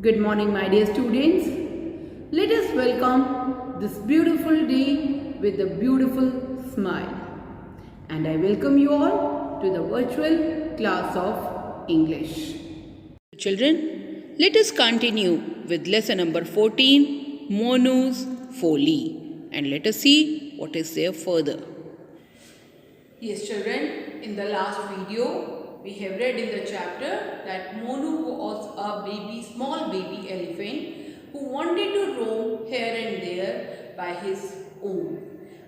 Good morning, my dear students. Let us welcome this beautiful day with a beautiful smile. And I welcome you all to the virtual class of English. Children, let us continue with lesson number 14, Monu's Folly. And let us see what is there further. Yes, children, in the last video, we have read in the chapter that Monu was a small baby elephant who wanted to roam here and there by his own.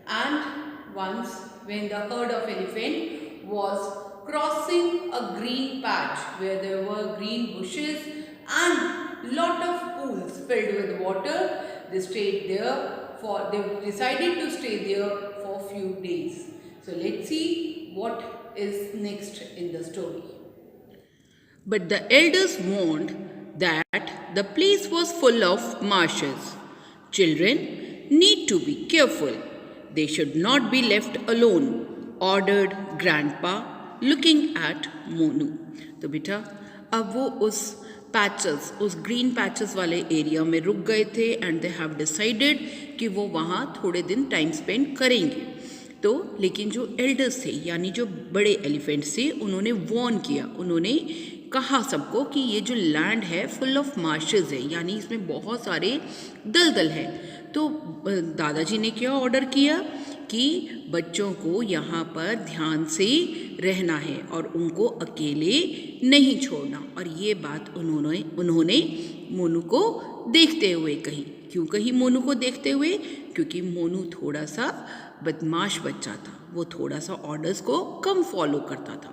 And once, when the herd of elephant was crossing a green patch where there were green bushes and lot of pools filled with water, they decided to stay there for a few days. So let's see what is next in the story. But the elders warned that the place was full of marshes. Children need to be careful. They should not be left alone, ordered Grandpa, looking at Monu. तो बेटा अब वो उस green patches वाले area में रुक गए थे एंड दे हैव डिसाइडेड कि वो वहाँ थोड़े दिन टाइम स्पेंड करेंगे. तो लेकिन जो एल्डर्स थे यानी जो बड़े एलिफेंट्स थे उन्होंने वॉर्न किया, उन्होंने कहा सबको कि ये जो लैंड है फुल ऑफ मार्शेस है यानी इसमें बहुत सारे दलदल हैं. तो दादाजी ने क्या ऑर्डर किया कि बच्चों को यहाँ पर ध्यान से रहना है और उनको अकेले नहीं छोड़ना. और ये बात उन्होंने मोनू को देखते हुए कही. क्यों कही मोनू को देखते हुए? क्योंकि मोनू थोड़ा सा बदमाश बच्चा था, वो थोड़ा सा ऑर्डर्स को कम फॉलो करता था.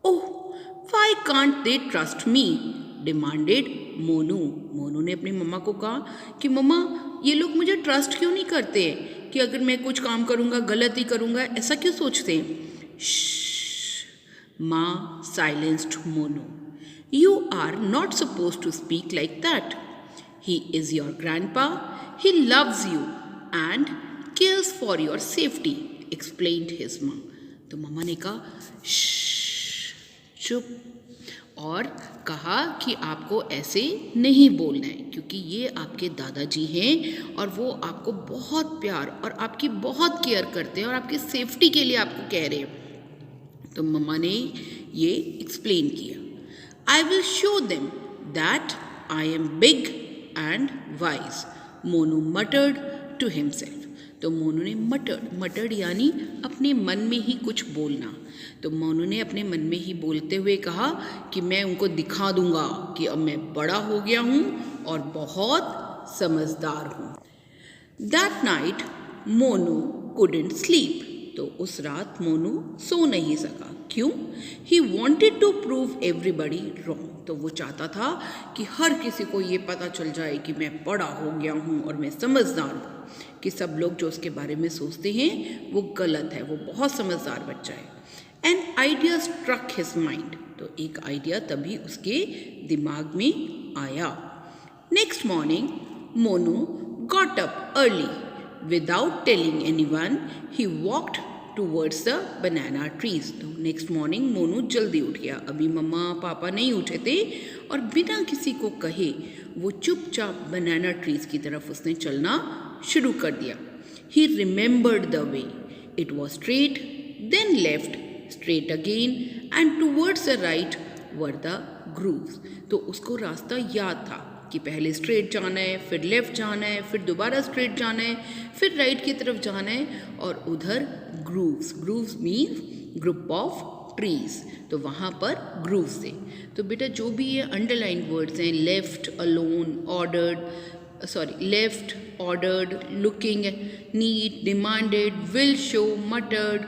Oh, why can't they trust me, demanded Monu. Monu ने अपनी मम्मा को कहा कि मम्मा ये लोग मुझे ट्रस्ट क्यों नहीं करते कि अगर मैं कुछ काम करूँगा गलत ही करूँगा, ऐसा क्यों सोचते हैं? माँ silenced Monu. You are not supposed to speak like that. He is your grandpa. He loves you and cares for your safety, explained his mom. तो मम्मा ने कहा चुप, और कहा कि आपको ऐसे नहीं बोलना है क्योंकि ये आपके दादाजी हैं और वो आपको बहुत प्यार और आपकी बहुत केयर करते हैं और आपकी सेफ्टी के लिए आपको कह रहे हैं. तो मम्मा ने ये एक्सप्लेन किया. I will show them that I am big and wise, Monu muttered to himself. तो मोनू ने मटर्ड यानी अपने मन में ही कुछ बोलना. तो मोनू ने अपने मन में ही बोलते हुए कहा कि मैं उनको दिखा दूंगा कि अब मैं बड़ा हो गया हूँ और बहुत समझदार हूँ. That night Monu couldn't sleep. तो उस रात मोनू सो नहीं सका. क्यों? He wanted to prove everybody wrong. तो वो चाहता था कि हर किसी को ये पता चल जाए कि मैं बड़ा हो गया हूँ और मैं समझदार हूँ, कि सब लोग जो उसके बारे में सोचते हैं वो गलत है, वो बहुत समझदार बच्चा है. An idea struck his mind. तो एक आइडिया तभी उसके दिमाग में आया. Next morning, Monu got up early. Without telling anyone, he walked towards the banana trees. तो नेक्स्ट मॉर्निंग मोनू जल्दी उठ गया. अभी मम्मा पापा नहीं उठे थे और बिना किसी को कहे वो चुपचाप बनाना ट्रीज की तरफ उसने चलना शुरू कर दिया. He remembered the way. It was straight, then left, straight again, and towards the right were the grooves. तो उसको रास्ता याद था कि पहले स्ट्रेट जाना है, फिर लेफ्ट जाना है, फिर दोबारा स्ट्रेट जाना है, फिर राइट की तरफ जाना है और उधर groves mean group of trees. तो वहाँ पर ग्रूव्स थे. तो बेटा जो भी ये अंडरलाइन वर्ड्स हैं, left, alone, left, ordered, looking, need, demanded, will show, मटर्ड,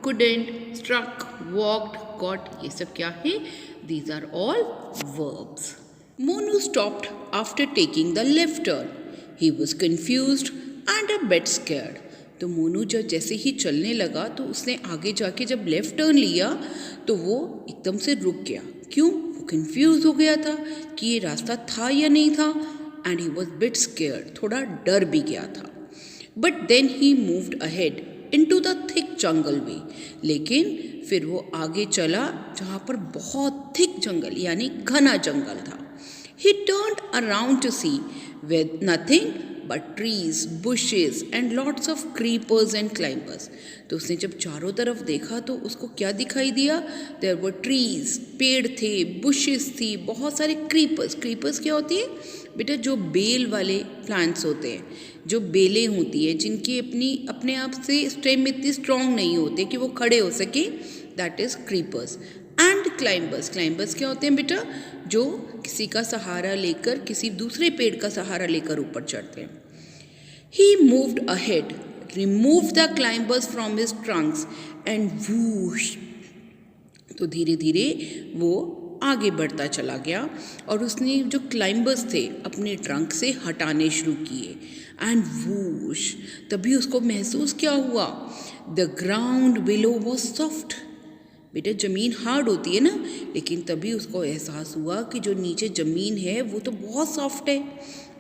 couldn't, struck, walked, got, ये सब क्या है? These are all verbs. Monu stopped after taking the left turn. He was confused and a bit scared. तो मोनू जब जैसे ही चलने लगा तो उसने आगे जाके जब लेफ्ट टर्न लिया तो वो एकदम से रुक गया. क्यों? वो कंफ्यूज हो गया था कि ये रास्ता था या नहीं था. And he was bit scared, थोड़ा डर भी गया था. But then he moved ahead into the thick jungle way. लेकिन फिर वो आगे चला जहाँ पर बहुत थिक जंगल यानी घना जंगल था. He turned around to see, with nothing but trees, bushes and lots of creepers and climbers. तो उसने जब चारों तरफ देखा तो उसको क्या दिखाई दिया? There were trees, पेड़ थे, bushes थी, बहुत सारे creepers. Creepers क्या होती है? बेटा जो बेल वाले प्लांट्स होते हैं, जो बेलें होती हैं जिनकी अपने आप से स्टेम इतनी स्ट्रॉन्ग नहीं होते कि वो खड़े हो सके, that is creepers. And climbers. Climbers क्या होते हैं बेटा? जो किसी का सहारा लेकर, किसी दूसरे पेड़ का सहारा लेकर ऊपर चढ़ते हैं. He moved ahead, remove the climbers from his trunks and whoosh. तो धीरे धीरे वो आगे बढ़ता चला गया और उसने जो क्लाइंबर्स थे अपने ट्रंक से हटाने शुरू किए. एंड वूश, तभी उसको महसूस क्या हुआ? The ground below was soft. बेटा जमीन हार्ड होती है ना, लेकिन तभी उसको एहसास हुआ कि जो नीचे जमीन है वो तो बहुत सॉफ्ट है.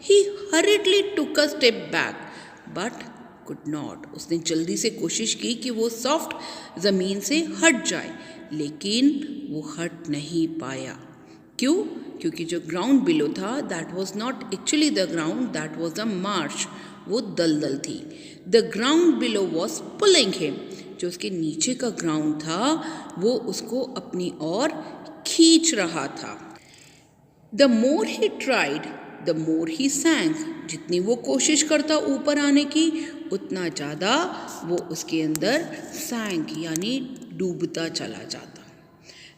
He hurriedly took a step back but could not. उसने जल्दी से कोशिश की कि वो सॉफ्ट ज़मीन से हट जाए, लेकिन वो हट नहीं पाया. क्यों? क्योंकि जो ग्राउंड बिलो था that was not actually the ground, that was a Marsh. वो दलदल थी. The ground below was pulling him. जो उसके नीचे का ग्राउंड था वो उसको अपनी ओर खींच रहा था. The more he tried the more he sank. जितनी वो कोशिश करता ऊपर आने की, उतना ज़्यादा वो उसके अंदर सैंक यानी डूबता चला जाता.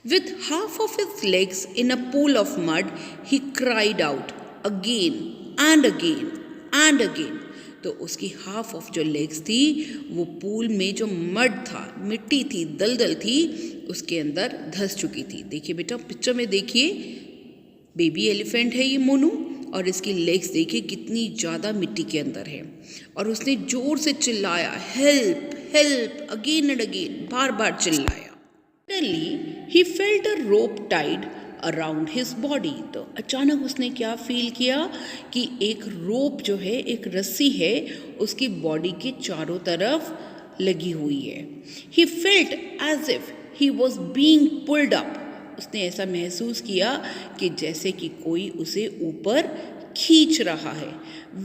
With half of his legs in a pool of mud, he cried out again and again and again. तो उसकी हाफ ऑफ जो लेग्स थी वो पूल में जो मड था, मिट्टी थी, दलदल थी, उसके अंदर धंस चुकी थी. देखिए बेटा पिक्चर में देखिए, बेबी एलिफेंट है ये मोनू, और इसकी लेग्स देखिए कितनी ज़्यादा मिट्टी के अंदर है. और उसने ज़ोर से चिल्लाया, help help, again and again, बार बार चिल्लाया. Suddenly he felt a rope tied around his body. तो अचानक उसने क्या फील किया कि एक रोप जो है, एक रस्सी है, उसकी बॉडी के चारों तरफ लगी हुई है. He felt as if he was being pulled up. उसने ऐसा महसूस किया कि जैसे कि कोई उसे ऊपर खींच रहा है.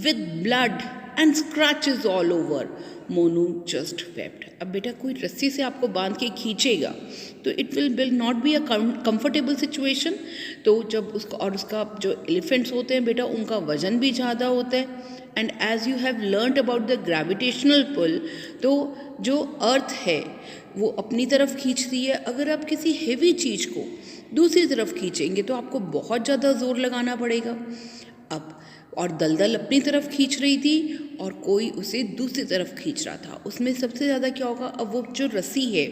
With blood and scratches all over, Monu just wept. अब बेटा कोई रस्सी से आपको बांध के खींचेगा तो it will not be a comfortable situation. तो जब उसका जो एलिफेंट्स होते हैं बेटा, उनका वजन भी ज़्यादा होता है. And as you have learned about the gravitational pull, तो जो अर्थ है वो अपनी तरफ खींचती है. अगर आप किसी हेवी चीज़ को दूसरी तरफ खींचेंगे तो आपको बहुत ज़्यादा ज़ोर लगाना पड़ेगा. अब और दलदल अपनी तरफ खींच रही थी और कोई उसे दूसरी तरफ खींच रहा था. उसमें सबसे ज़्यादा क्या होगा? अब वो जो रस्सी है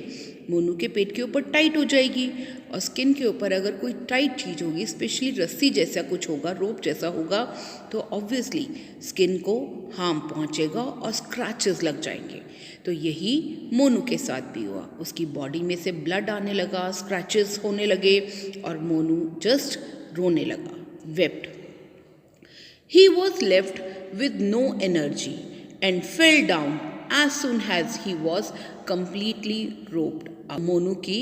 मोनू के पेट के ऊपर टाइट हो जाएगी, और स्किन के ऊपर अगर कोई टाइट चीज़ होगी, स्पेशली रस्सी जैसा कुछ होगा, रोप जैसा होगा, तो ऑब्वियसली स्किन को हार्म पहुंचेगा और स्क्रैचेस लग जाएंगे. तो यही मोनू के साथ भी हुआ. उसकी बॉडी में से ब्लड आने लगा, स्क्रैचेस होने लगे और मोनू जस्ट रोने लगा, wept. He was left with no energy and fell down as soon as he was completely roped. Monu की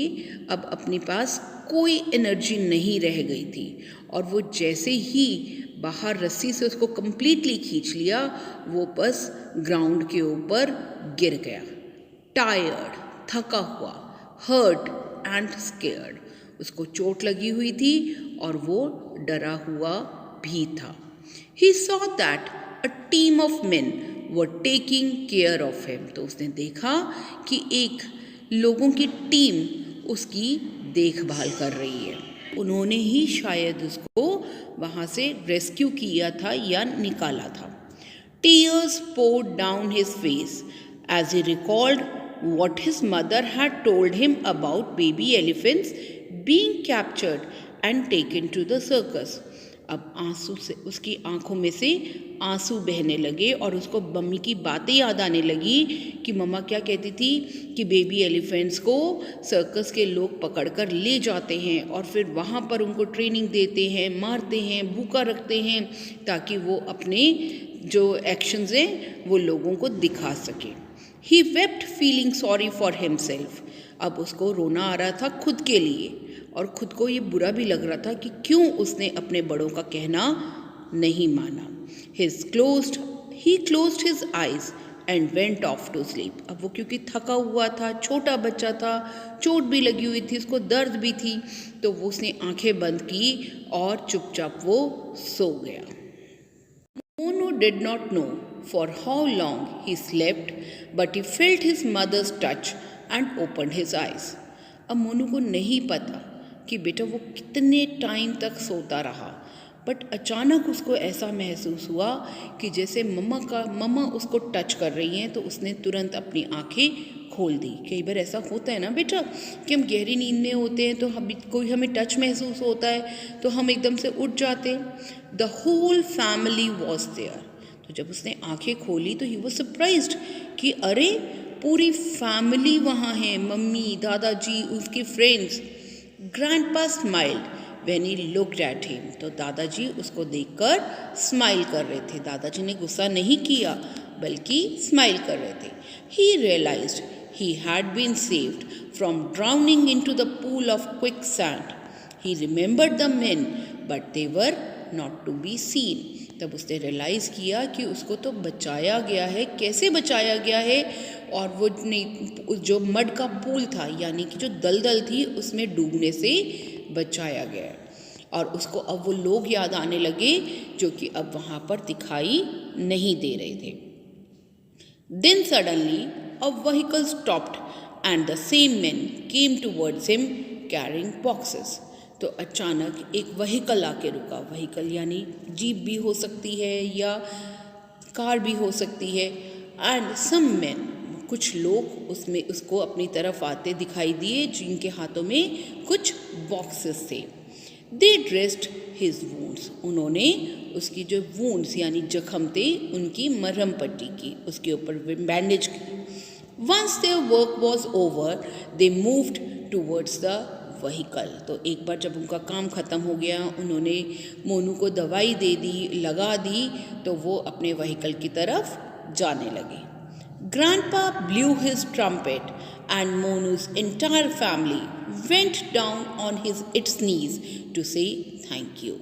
अब अपने पास कोई एनर्जी नहीं रह गई थी और वो जैसे ही बाहर रस्सी से उसको completely खींच लिया, वो बस ग्राउंड के ऊपर गिर गया. टायर्ड, थका हुआ, हर्ट एंड स्केयर्ड. उसको चोट लगी हुई थी और वो डरा हुआ भी था. He saw that a team of men were taking care of him. तो उसने देखा कि एक लोगों की टीम उसकी देखभाल कर रही है. उन्होंने ही शायद उसको वहाँ से रेस्क्यू किया था या निकाला था. Tears poured down his face as he recalled what his mother had told him about baby elephants being captured and taken to the circus. अब आंसू से उसकी आंखों में से आंसू बहने लगे और उसको मम्मी की बातें याद आने लगी कि मम्मा क्या कहती थी कि बेबी एलिफेंट्स को सर्कस के लोग पकड़कर ले जाते हैं और फिर वहाँ पर उनको ट्रेनिंग देते हैं, मारते हैं, भूखा रखते हैं, ताकि वो अपने जो एक्शंस हैं वो लोगों को दिखा सके. He wept feeling sorry for himself. अब उसको रोना आ रहा था खुद के लिए. और खुद को ये बुरा भी लग रहा था कि क्यों उसने अपने बड़ों का कहना नहीं माना। He closed his eyes and went off to sleep. अब वो क्योंकि थका हुआ था, छोटा बच्चा था, चोट भी लगी हुई थी, उसको दर्द भी थी, तो वो उसने आंखें बंद की और चुपचाप वो सो गया। Monu did not know for how long he slept, but he felt his mother's touch and opened his eyes. अब मोनू को नहीं पता कि बेटा वो कितने टाइम तक सोता रहा, बट अचानक उसको ऐसा महसूस हुआ कि जैसे मम्मा उसको टच कर रही हैं, तो उसने तुरंत अपनी आंखें खोल दी। कई बार ऐसा होता है ना बेटा कि हम गहरी नींद में होते हैं, तो कोई हमें टच महसूस होता है तो हम एकदम से उठ जाते हैं। The whole family was there. तो जब उसने आंखें खोली तो ही वॉज सरप्राइज्ड कि अरे पूरी फैमिली वहाँ है, मम्मी, दादाजी, उसके friends. Grandpa smiled when he looked at him. तो दादाजी उसको देखकर स्माइल कर रहे थे। दादाजी ने गुस्सा नहीं किया बल्कि स्माइल कर रहे थे। ही realised he had been saved from drowning into the pool of quicksand. He remembered the men, but they were not to be seen. तब उसने रियलाइज़ किया कि उसको तो बचाया गया है। कैसे बचाया गया है? और वो जो मड का पूल था, यानी कि जो दलदल थी, उसमें डूबने से बचाया गया है। और उसको अब वो लोग याद आने लगे जो कि अब वहाँ पर दिखाई नहीं दे रहे थे। Then suddenly a vehicle stopped and the same men came towards him carrying boxes. तो अचानक एक व्हीकल आके रुका। व्हीकल यानी जीप भी हो सकती है या कार भी हो सकती है। एंड सम मैन, कुछ लोग उसमें उसको अपनी तरफ आते दिखाई दिए जिनके हाथों में कुछ बॉक्सेस थे। दे ड्रेस्ड हिज वूंड्स। उन्होंने उसकी जो वूंड्स यानी जख्म थे उनकी मरहम पट्टी की, उसके ऊपर बैंडेज की। Once their work was over they moved towards the vehicle. तो एक बार जब उनका काम ख़त्म हो गया, उन्होंने मोनू को दवाई दे दी, लगा दी, तो वो अपने व्हीकल की तरफ जाने लगे। Grandpa blew his trumpet and Monu's entire family went down on its knees to say thank you.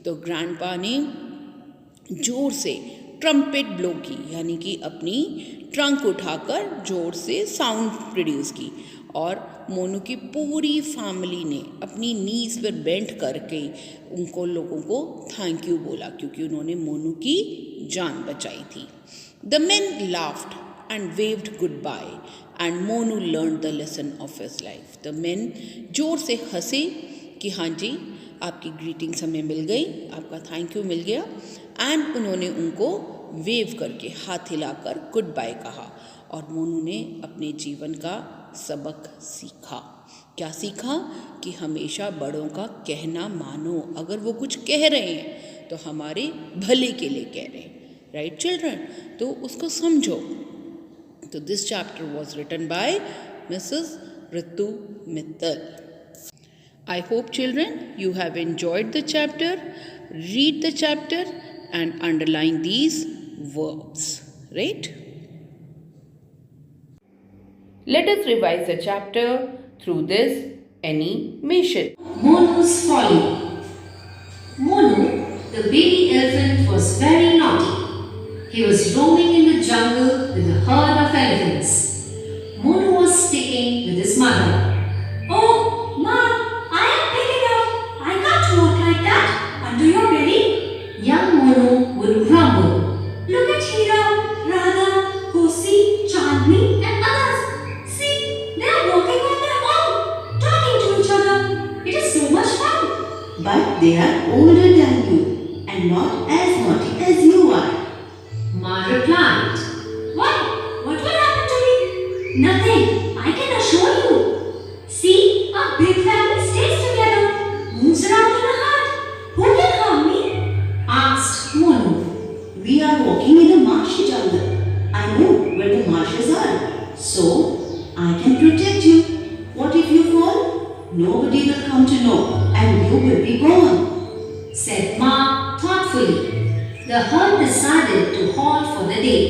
तो ग्रैंडपा ने जोर से ट्रम्पेट ब्लो की, यानी कि अपनी ट्रंक उठाकर जोर से साउंड प्रोड्यूस की, और मोनू की पूरी फैमिली ने अपनी नीज पर बेंट करके उनको लोगों को थैंक यू बोला, क्योंकि उन्होंने मोनू की जान बचाई थी। The main laughed and waved goodbye and Monu learned the lesson of his life. The men जोर से हंसे कि हाँ जी, आपकी ग्रीटिंग्स हमें मिल गई, आपका थैंक यू मिल गया। एंड उन्होंने उनको वेव करके, हाथ हिलाकर गुड बाय कहा, और मोनू ने अपने जीवन का सबक सीखा। क्या सीखा? कि हमेशा बड़ों का कहना मानो। अगर वो कुछ कह रहे हैं तो हमारे भले के लिए कह रहे हैं, राइट चिल्ड्रन? तो उसको समझो। So this chapter was written by Mrs. Ritu Mittal. I hope children you have enjoyed the chapter. Read the chapter and underline these verbs, right? Let us revise the chapter through this animation. Monu's Folly. Monu, the baby elephant, was very naughty. He was roaming in the jungle with a herd of elephants. Monu was sticking with his mother. Oh, Ma, I am picking up. I can't walk like that under your belly. Young Monu would grumble. Look at Hira, Radha, Kosi, Chandni and others. See, they are walking on their own, talking to each other. It is so much fun. But they are older than you and not as naughty as you are. Ma replied. Why? What will happen to me? Nothing, I can assure you. See, our big family stays together, moves around in a herd. Who can harm me? Asked Monu. We are walking in a marshy jungle. I know where the marshes are, so I can protect you. What if you fall? Nobody will come to know and you will be gone, said Ma thoughtfully. The herd decided to halt for the day.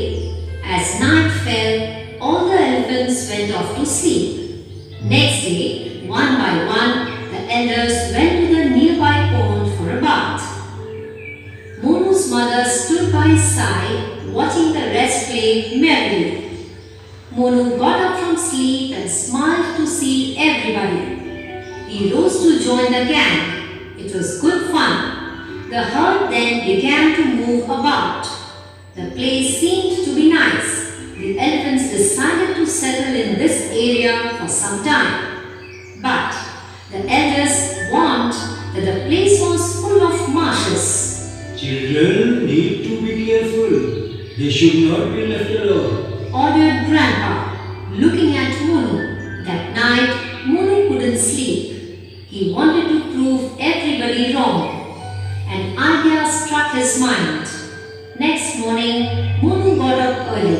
As night fell, all the elephants went off to sleep. Next day, one by one, the elders went to the nearby pond for a bath. Monu's mother stood by his side, watching the rest play merrily. Monu got up from sleep and smiled to see everybody. He rose to join the gang. It was good fun. The herd then began to move about. The place seemed to be nice. The elephants decided to settle in this area for some time. But the elders warned that the place was full of marshes. Children need to be careful. They should not be left alone, ordered Grandpa, looking at Monu. That night, Monu couldn't sleep. He wanted to prove everybody wrong. An idea struck his mind. Next morning, Monu got up early.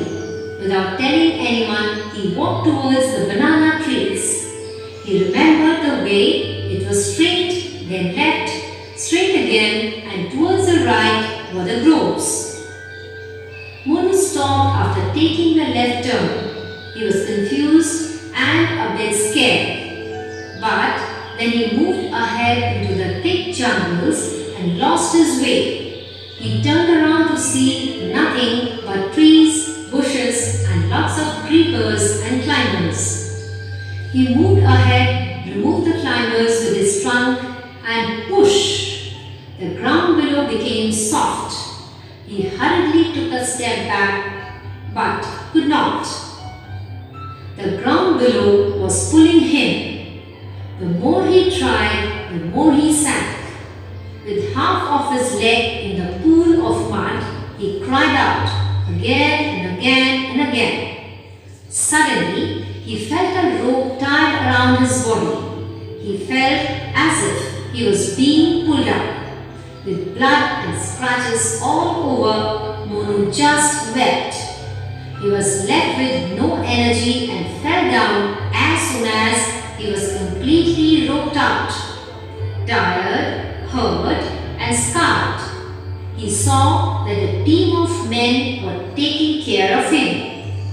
Without telling anyone, he walked towards the banana trees. He remembered the way. It was straight, then left, straight again, and towards the right were the groves. Monu stopped after taking the left turn. He was confused and a bit scared. But then he moved ahead into the thick jungles and lost his way. He turned around to see nothing but trees, bushes, and lots of creepers and climbers. He moved ahead, removed the climbers with his trunk, and whoosh! The ground below became soft. He hurriedly took a step back, but could not. The ground below was pulling him. The more he tried, the more he sank. With half of his leg in the pool of mud, he cried out again and again and again. Suddenly, he felt a rope tied around his body. He felt as if he was being pulled up. With blood and scratches all over, Monu just wept. He was left with no energy and fell down as soon as he was completely roped out. Tired, hurt, and scarred, he saw that a team of men were taking care of him.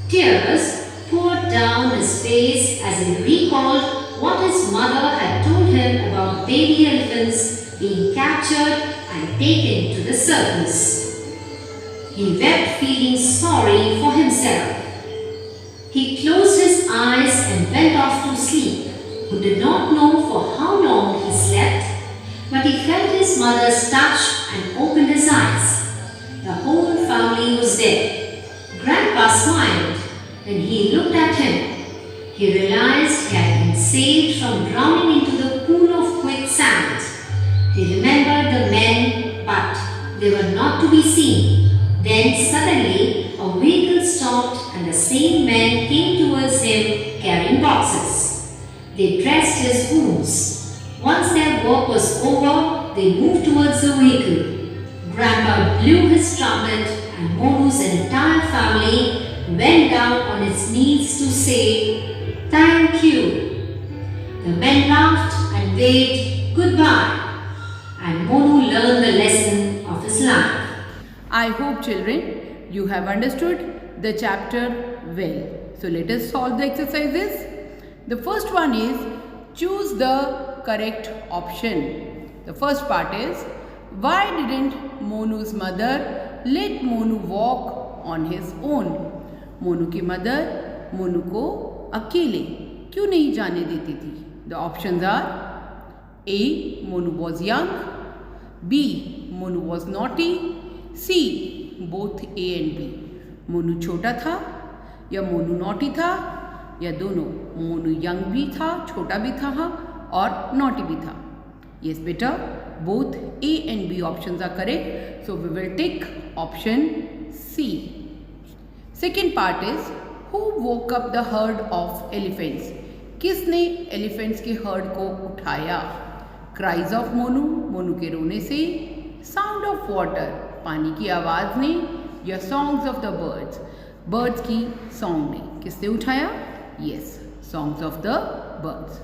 Tears poured down his face as he recalled what his mother had told him about baby elephants being captured and taken to the circus. He wept, feeling sorry for himself. He closed his eyes and went off to sleep. He did not know for how long he slept, but he felt his mother's touch and opened his eyes. The whole family was there. Grandpa smiled when he looked at him. He realized he had been saved from drowning into the pool of quicksand. He remembered the men, but they were not to be seen. Then suddenly a vehicle stopped and the same men came towards him carrying boxes. They dressed his wounds. Once their work was over, they moved towards the vehicle. Grandpa blew his trumpet and Monu's entire family went down on its knees to say, "Thank you." The men laughed and waved goodbye, and Monu learned the lesson of his life. I hope, children, you have understood the chapter well. So let us solve the exercises. The first one is choose the correct option. The first part is, why didn't Monu's mother let Monu walk on his own? Monu की mother Monu को अकेले क्यों नहीं जाने देती थी? The options are A, Monu was young, B, Monu was naughty, C, both A and B. Monu छोटा था या मोनू नॉटी था या दोनों? मोनू यंग भी था, छोटा भी था और नॉटी भी था. यस बेटा, both A and B options are correct. So we will take option C. Second part is, who woke up the herd of elephants? किसने एलिफेंट्स के हर्ड को उठाया? क्राइज ऑफ मोनू, मोनू के रोने से, साउंड ऑफ वाटर, पानी की आवाज़ ने, या songs of the birds, birds की सॉन्ग ने. किसने उठाया? Yes, songs of the birds.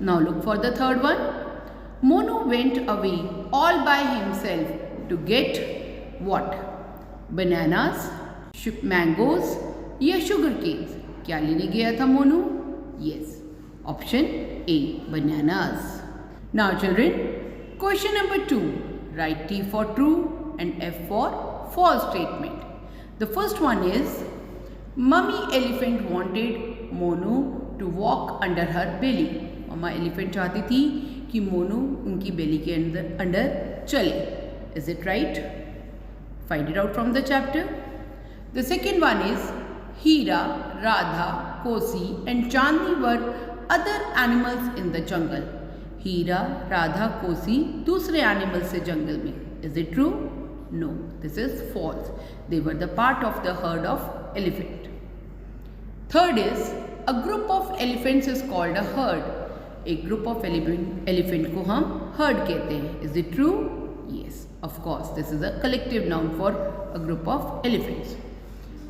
Now look for the third one. Monu went away all by himself to get what? Bananas, mangoes या शुगर केन्स? क्या लेने गया था Monu? Yes, option A. Bananas. Now children, question number 2. Write T for true and F for false statement. The first one is, Mummy elephant wanted Monu to walk under her belly. Mama elephant चाहती थी कि मोनू उनकी बेली के अंदर चले. Is it right? Find it out from the chapter. The second one is, Hira, Radha, Kosi and Chandni were other animals in the jungle. हीरा, राधा, कोसी दूसरे animal से जंगल में. Is it true? No, this is false. They were the part of the herd of elephant. Third is, a group of elephants is called a herd. एक group of elephant को हम herd कहते हैं. Is it true? Yes, of course. This is a collective noun for a group of elephants.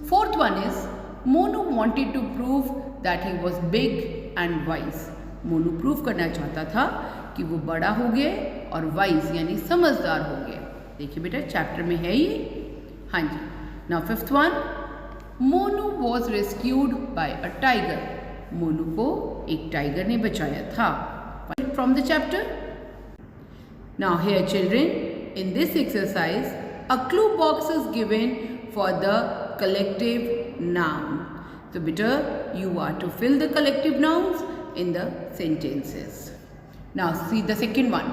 Fourth one is, Monu wanted to prove that he was big and wise. Monu prove करना चाहता था कि वो बड़ा हो गए और वाइज यानी समझदार हो गए. देखिए बेटा चैप्टर में है ये. हाँ जी. Now fifth one, Monu was rescued by a tiger. मोनू को एक टाइगर ने बचाया था. From the chapter. Now here children, in this exercise a clue box is given for the collective noun. So बेटा you are to fill the collective nouns in the sentences. Now see the second one.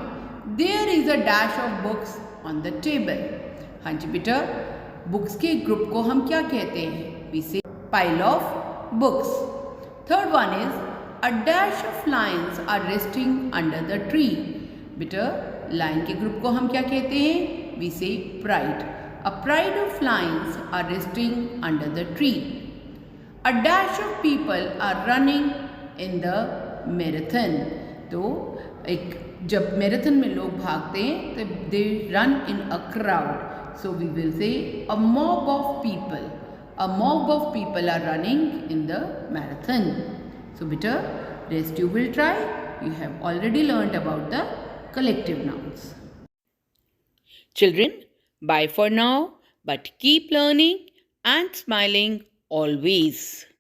There is a dash of books on the table. हाँ जी बेटा, books के group को हम क्या कहते हैं? We say pile of books. Third one is, a dash of lions are resting under the tree. बेटा line के ग्रुप को हम क्या कहते हैं? We say pride. A pride of lions are resting under the tree. A dash of people are running in the marathon. तो एक जब मैराथन में लोग भागते हैं तो they run in a crowd. So we will say a mob of people. A mob of people are running in the marathon. So beta, rest you will try. You have already learnt about the collective nouns. Children, bye for now, but keep learning and smiling always.